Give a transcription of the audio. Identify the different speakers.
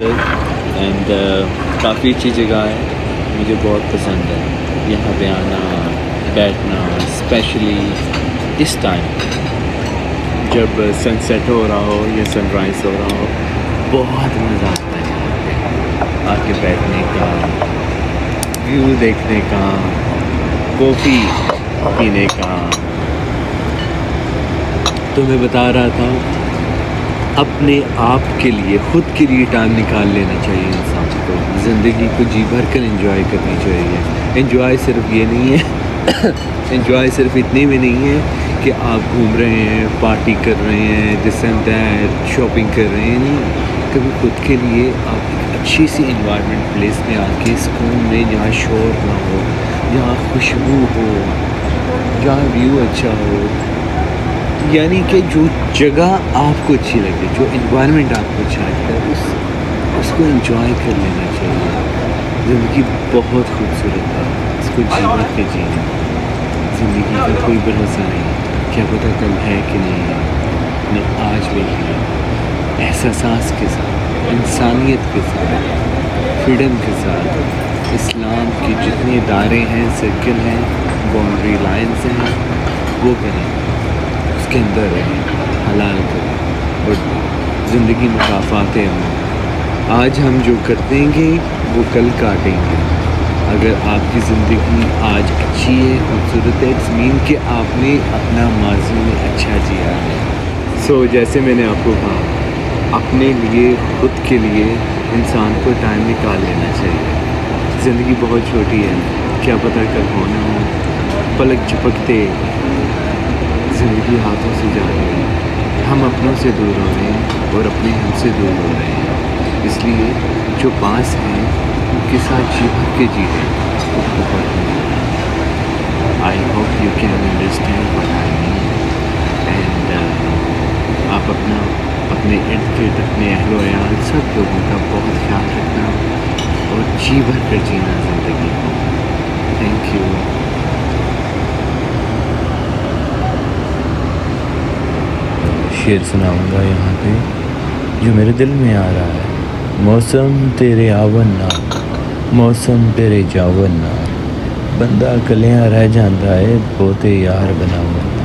Speaker 1: And کافی اچھی جگہ ہے، مجھے بہت پسند ہے یہاں پہ آنا بیٹھنا، اسپیشلی اس ٹائم جب سن سیٹ ہو رہا ہو یا سن رائز ہو رہا ہو، بہت مزہ آتا ہے یہاں پہ آ کے بیٹھنے کا، ویو دیکھنے کا، کافی پینے کا۔ تو میں بتا رہا تھا اپنے آپ کے لیے، خود کے لیے ٹائم نکال لینا چاہیے انسان کو، زندگی کو جی بھر کر انجوائے کرنی چاہیے۔ انجوائے صرف یہ نہیں ہے انجوائے صرف اتنے میں نہیں ہے کہ آپ گھوم رہے ہیں، پارٹی کر رہے ہیں، دس اینڈ دیٹ، شاپنگ کر رہے ہیں، نہیں، کبھی خود کے لیے آپ ایک اچھی سی انوائرمنٹ پلیس میں آ کے سکون میں، جہاں شور نہ ہو، جہاں خوشبو ہو، جہاں ویو اچھا ہو، یعنی کہ جو جگہ آپ کو اچھی لگے، جو انوائرمنٹ آپ کو اچھا لگتا ہے، اس کو انجوائے کر لینا چاہیے۔ زندگی بہت خوبصورت ہے، اس کو جی بھر کے جینا۔ زندگی کا کوئی بھروسہ نہیں، کیا پتہ کل ہے کہ نہیں ہے، نے آج میں ہی احساس کے ساتھ، انسانیت کے ساتھ، فریڈم کے ساتھ، اسلام کے جتنے دائرے ہیں، سرکل ہیں، باؤنڈری لائنز ہیں، وہ کریں، اس کے اندر رہیں، حلال کریں، اور زندگی مکافاتیں ہوں۔ آج ہم جو کرتیں گے وہ کل کاٹیں گے۔ اگر آپ کی زندگی آج اچھی ہے، خوبصورت ہے، اٹس مین کہ آپ نے اپنا ماضی میں اچھا جیا ہے۔ سو جیسے میں نے آپ کو کہا، اپنے لیے، خود کے لیے انسان کو ٹائم نکال لینا چاہیے۔ زندگی بہت چھوٹی ہے، کیا پتہ کل ہونا ہو، پلک جھپکتے زندگی ہاتھوں سے جا رہی ہے، ہم اپنوں سے دور ہو رہے ہیں اور اپنے ہم سے دور ہو رہے ہیں۔ اس لیے جو پاس ہیں ان کے ساتھ جی بھر کے جی لیں، وہ بہت ملتا ہے۔ I hope you can understand what I mean, and آپ اپنے ارد گرد، اپنے اہل و عیال، سب لوگوں کا بہت خیال رکھنا اور جی بھر کر جینا زندگی کو۔ Thank you. شعر سناؤں گا یہاں پہ جو میرے دل میں آ رہا ہے۔ موسم تیرے آون نال، موسم تیرے جاون نال، بندہ کلیاں رہ جاندا ہے بہتے یار بناون۔